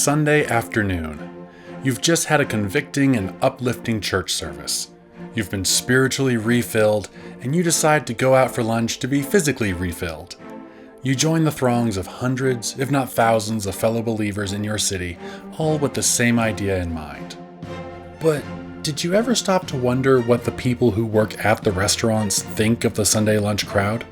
Sunday afternoon. You've just had a convicting and uplifting church service. You've been spiritually refilled, and you decide to go out for lunch to be physically refilled. You join the throngs of hundreds, if not thousands, of fellow believers in your city, all with the same idea in mind. But did you ever stop to wonder what the people who work at the restaurants think of the Sunday lunch crowd?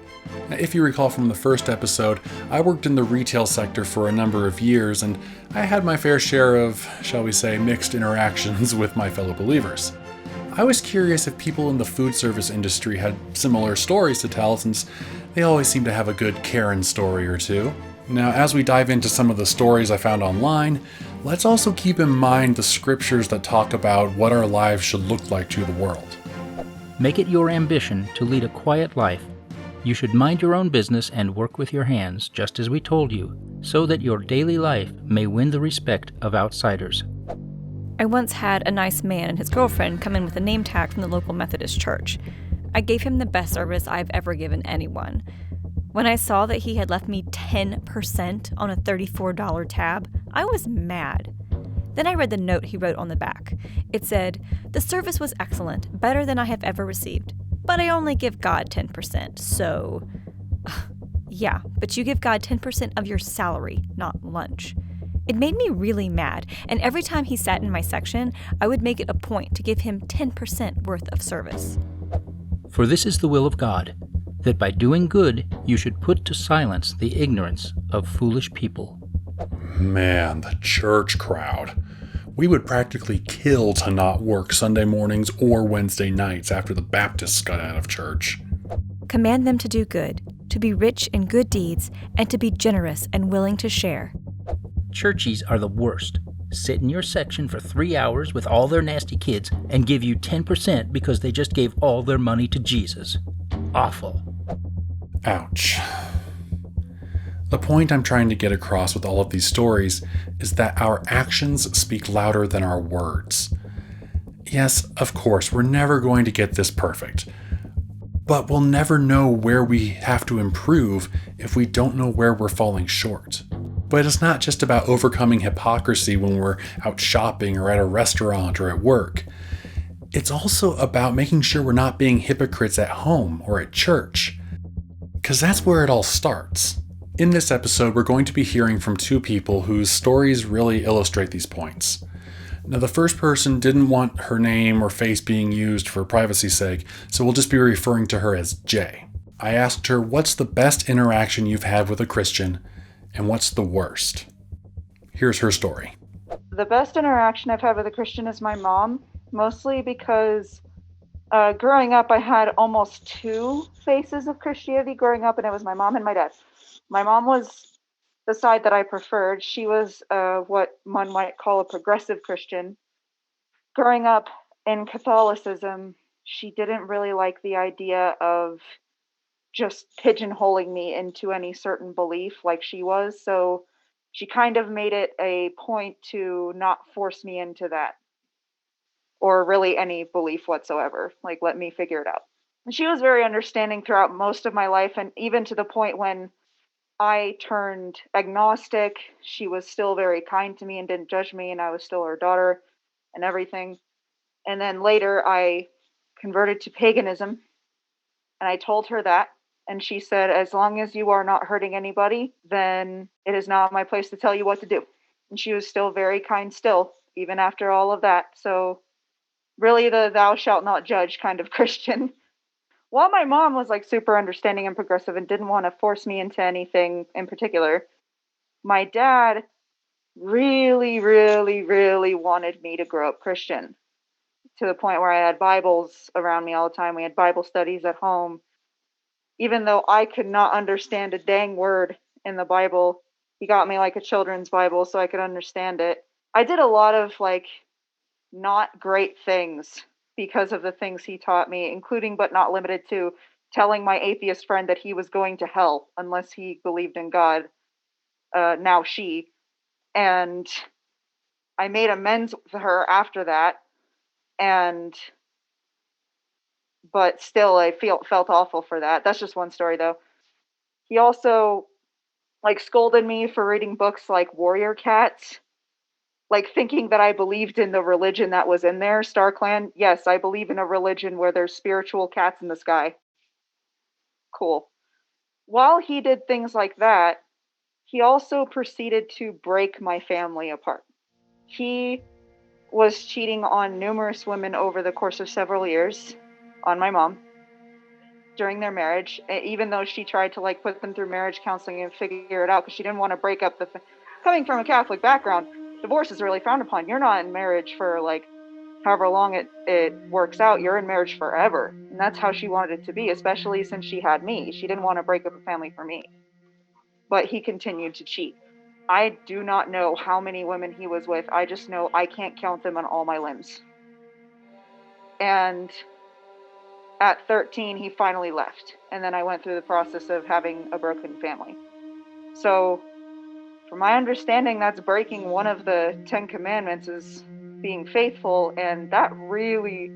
If you recall from the first episode, I worked in the retail sector for a number of years, and I had my fair share of, shall we say, mixed interactions with my fellow believers. I was curious if people in the food service industry had similar stories to tell, since they always seem to have a good Karen story or two. Now, as we dive into some of the stories I found online, let's also keep in mind the scriptures that talk about what our lives should look like to the world. Make it your ambition to lead a quiet life. You should mind your own business and work with your hands, just as we told you, so that your daily life may win the respect of outsiders. I once had a nice man and his girlfriend come in with a name tag from the local Methodist church. I gave him the best service I've ever given anyone. When I saw that he had left me 10% on a $34 tab, I was mad. Then I read the note he wrote on the back. It said, "The service was excellent, better than I have ever received. But I only give God 10%, so..." Yeah, but you give God 10% of your salary, not lunch. It made me really mad, and every time he sat in my section, I would make it a point to give him 10% worth of service. For this is the will of God, that by doing good you should put to silence the ignorance of foolish people. Man, the church crowd. We would practically kill to not work Sunday mornings or Wednesday nights after the Baptists got out of church. Command them to do good, to be rich in good deeds, and to be generous and willing to share. Churchies are the worst. Sit in your section for 3 hours with all their nasty kids and give you 10% because they just gave all their money to Jesus. Awful. Ouch. The point I'm trying to get across with all of these stories is that our actions speak louder than our words. Yes, of course, we're never going to get this perfect. But we'll never know where we have to improve if we don't know where we're falling short. But it's not just about overcoming hypocrisy when we're out shopping or at a restaurant or at work. It's also about making sure we're not being hypocrites at home or at church. Because that's where it all starts. In this episode, we're going to be hearing from two people whose stories really illustrate these points. Now, the first person didn't want her name or face being used for privacy's sake, so we'll just be referring to her as Jay. I asked her, what's the best interaction you've had with a Christian, and what's the worst? Here's her story. The best interaction I've had with a Christian is my mom, mostly because growing up I had almost two faces of Christianity growing up, and it was my mom and my dad. My mom was the side that I preferred. She was what one might call a progressive Christian. Growing up in Catholicism, she didn't really like the idea of just pigeonholing me into any certain belief like she was. So she kind of made it a point to not force me into that, or really any belief whatsoever. Like, let me figure it out. And she was very understanding throughout most of my life, and even to the point when I turned agnostic, she was still very kind to me and didn't judge me, and I was still her daughter and everything. And then later I converted to paganism, and I told her that, and she said, as long as you are not hurting anybody, then it is not my place to tell you what to do. And she was still very kind still, even after all of that. So really the thou shalt not judge kind of Christian. While my mom was like super understanding and progressive and didn't want to force me into anything in particular, my dad really, really, really wanted me to grow up Christian, to the point where I had Bibles around me all the time. We had Bible studies at home. Even though I could not understand a dang word in the Bible, he got me like a children's Bible so I could understand it. I did a lot of like not great things because of the things he taught me, including but not limited to telling my atheist friend that he was going to hell unless he believed in God, now she. And I made amends with her after that, but still I felt awful for that. That's just one story though. He also like scolded me for reading books like Warrior Cats like thinking that I believed in the religion that was in there, Star Clan. Yes, I believe in a religion where there's spiritual cats in the sky. Cool. While he did things like that, he also proceeded to break my family apart. He was cheating on numerous women over the course of several years on my mom during their marriage, even though she tried to like put them through marriage counseling and figure it out because she didn't want to break up coming from a Catholic background, divorce is really frowned upon. You're not in marriage for like however long it works out. You're in marriage forever. And that's how she wanted it to be, especially since she had me. She didn't want to break up a family for me. But he continued to cheat. I do not know how many women he was with. I just know I can't count them on all my limbs. And at 13, he finally left. And then I went through the process of having a broken family. So, from my understanding, that's breaking one of the 10 commandments is being faithful. And that really,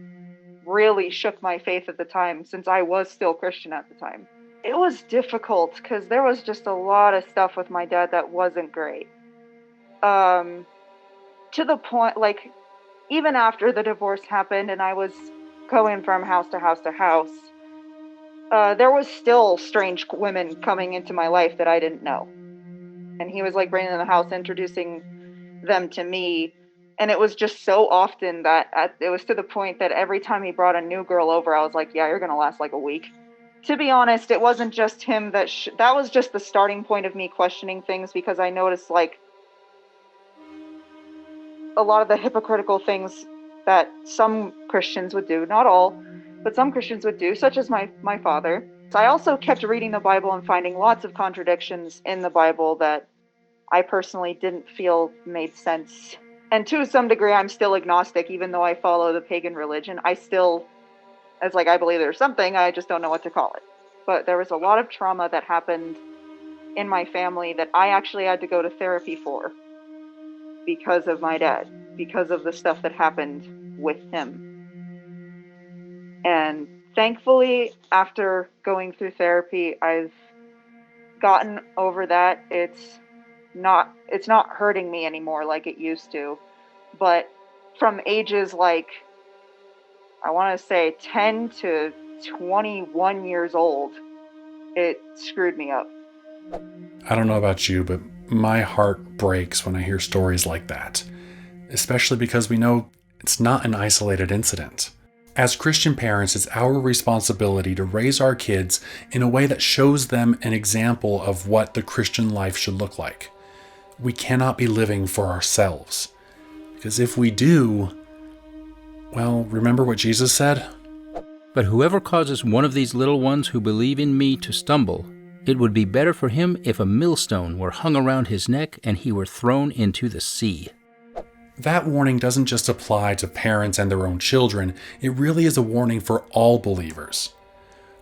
really shook my faith at the time, since I was still Christian at the time. It was difficult because there was just a lot of stuff with my dad that wasn't great. To the point, like, even after the divorce happened and I was going from house to house to house, there was still strange women coming into my life that I didn't know. And he was like bringing them in the house, introducing them to me. And it was just so often that it was to the point that every time he brought a new girl over, I was like, yeah, you're going to last like a week. To be honest, it wasn't just him that was just the starting point of me questioning things, because I noticed like a lot of the hypocritical things that some Christians would do, not all, but some Christians would do, such as my father. So I also kept reading the Bible and finding lots of contradictions in the Bible that I personally didn't feel made sense. And to some degree, I'm still agnostic, even though I follow the pagan religion. I still, as like, I believe there's something, I just don't know what to call it. But there was a lot of trauma that happened in my family that I actually had to go to therapy for because of my dad, because of the stuff that happened with him. And thankfully, after going through therapy, I've gotten over that. It's not hurting me anymore like it used to. But from ages like, I want to say 10 to 21 years old, it screwed me up. I don't know about you, but my heart breaks when I hear stories like that, especially because we know it's not an isolated incident. As Christian parents, it's our responsibility to raise our kids in a way that shows them an example of what the Christian life should look like. We cannot be living for ourselves, because if we do, well, remember what Jesus said? But whoever causes one of these little ones who believe in me to stumble, it would be better for him if a millstone were hung around his neck and he were thrown into the sea. That warning doesn't just apply to parents and their own children, it really is a warning for all believers.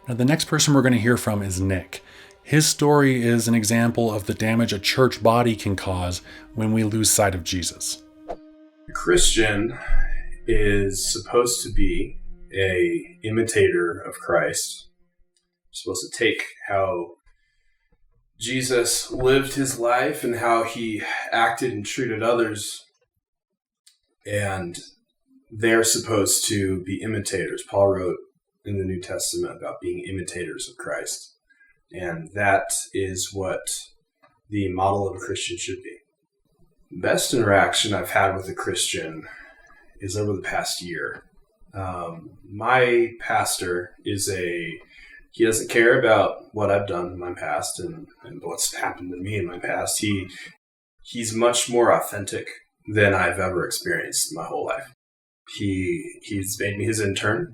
Now, the next person we're going to hear from is Nick. His story is an example of the damage a church body can cause when we lose sight of Jesus. A Christian is supposed to be an imitator of Christ. You're supposed to take how Jesus lived his life and how he acted and treated others, and they're supposed to be imitators. Paul wrote in the New Testament about being imitators of Christ. And that is what the model of a Christian should be. The best interaction I've had with a Christian is over the past year. My pastor he doesn't care about what I've done in my past and what's happened to me in my past. He's much more authentic than I've ever experienced in my whole life. He's made me his intern,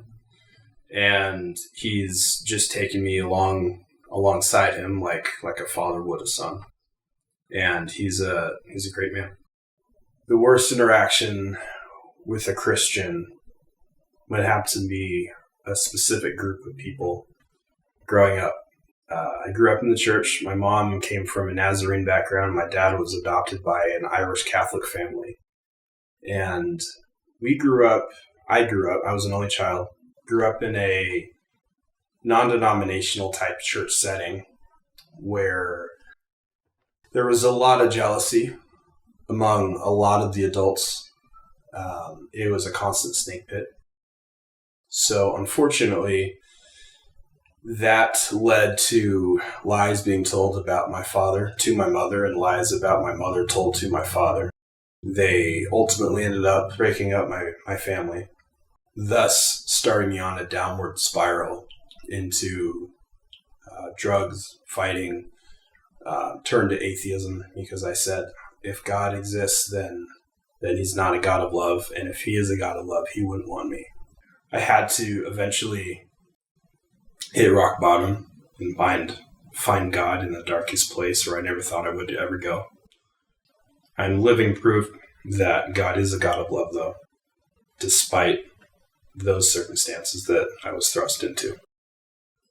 and he's just taken me alongside him like a father would a son. And he's a great man. The worst interaction with a Christian when it happens to be a specific group of people growing up. I grew up in the church. My mom came from a Nazarene background. My dad was adopted by an Irish Catholic family. And I was an only child, grew up in a non-denominational type church setting where there was a lot of jealousy, among a lot of the adults, it was a constant snake pit. So unfortunately, that led to lies being told about my father to my mother and lies about my mother told to my father. They ultimately ended up breaking up my family, thus starting me on a downward spiral into drugs, fighting, turned to atheism because I said, if God exists, then he's not a God of love. And if he is a God of love, he wouldn't want me. I had to eventually hit rock bottom and find God in the darkest place where I never thought I would ever go. I'm living proof that God is a God of love, though, despite those circumstances that I was thrust into.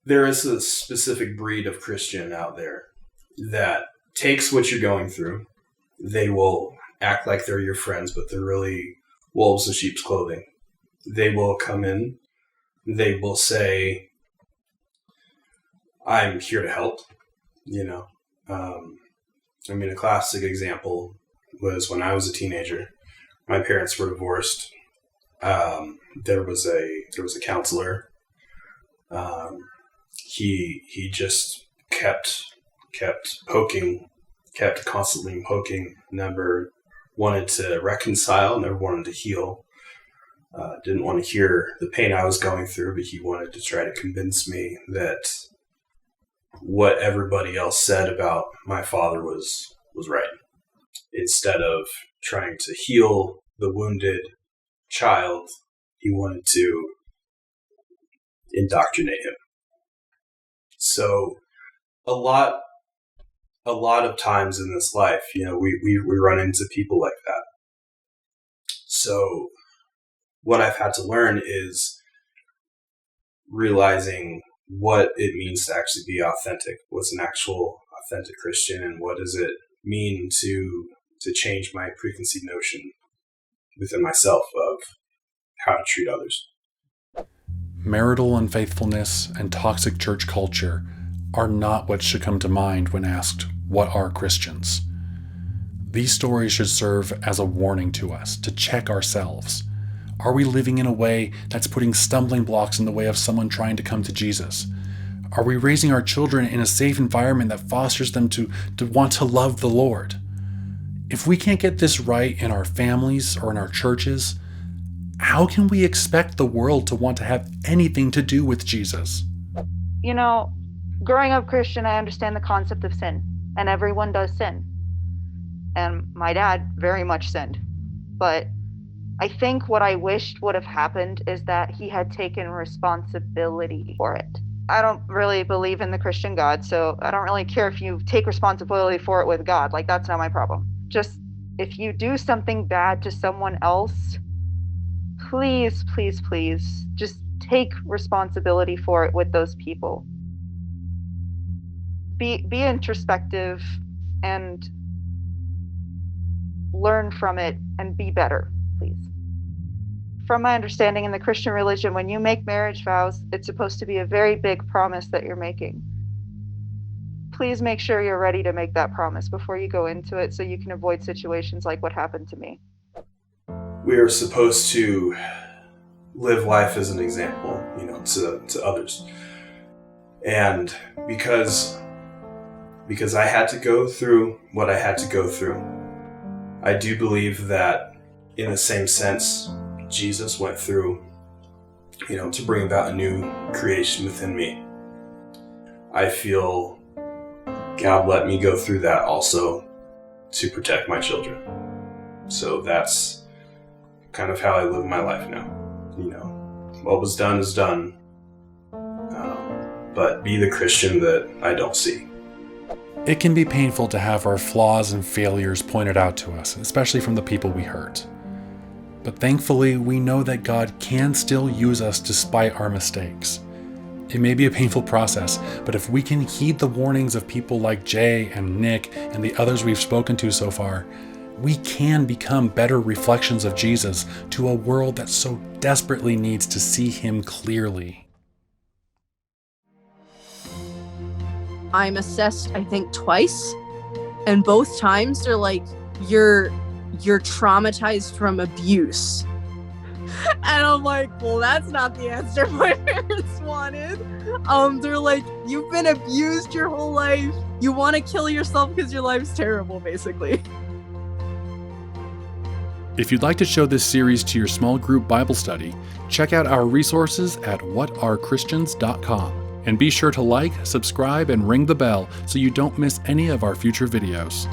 There is a specific breed of Christian out there that takes what you're going through. They will act like they're your friends, but they're really wolves in sheep's clothing. They will come in. They will say, I'm here to help, a classic example was when I was a teenager. My parents were divorced. There was a counselor. He just kept constantly poking, never wanted to reconcile, never wanted to heal. Didn't want to hear the pain I was going through, but he wanted to try to convince me that what everybody else said about my father was right. Instead of trying to heal the wounded child, he wanted to indoctrinate him. So a lot of times in this life, we run into people like that. So what I've had to learn is realizing what it means to actually be authentic. What's an actual authentic Christian, and what does it mean to change my preconceived notion within myself of how to treat others. Marital unfaithfulness and toxic church culture are not what should come to mind when asked, what are Christians? These stories should serve as a warning to us to check ourselves. Are we living in a way that's putting stumbling blocks in the way of someone trying to come to Jesus? Are we raising our children in a safe environment that fosters them to want to love the Lord? If we can't get this right in our families or in our churches, how can we expect the world to want to have anything to do with Jesus? Growing up Christian, I understand the concept of sin, and everyone does sin. And my dad very much sinned. But I think what I wished would have happened is that he had taken responsibility for it. I don't really believe in the Christian God, so I don't really care if you take responsibility for it with God. That's not my problem. Just if you do something bad to someone else, please, please, please, just take responsibility for it with those people. Be introspective and learn from it and be better, please. From my understanding in the Christian religion, when you make marriage vows, it's supposed to be a very big promise that you're making. Please make sure you're ready to make that promise before you go into it so you can avoid situations like what happened to me. We are supposed to live life as an example, to others. And because I had to go through what I had to go through, I do believe that in the same sense, Jesus went through, to bring about a new creation within me. I feel God let me go through that also to protect my children. So that's kind of how I live my life now. What was done is done. But be the Christian that I don't see. It can be painful to have our flaws and failures pointed out to us, especially from the people we hurt. But thankfully, we know that God can still use us despite our mistakes. It may be a painful process, but if we can heed the warnings of people like Jay and Nic and the others we've spoken to so far, we can become better reflections of Jesus to a world that so desperately needs to see him clearly. I'm assessed, I think, twice. And both times they're like, you're you're traumatized from abuse. And I'm like, well, that's not the answer my parents wanted. They're like, you've been abused your whole life. You want to kill yourself because your life's terrible, basically. If you'd like to show this series to your small group Bible study, check out our resources at whatarechristians.com. And be sure to like, subscribe, and ring the bell so you don't miss any of our future videos.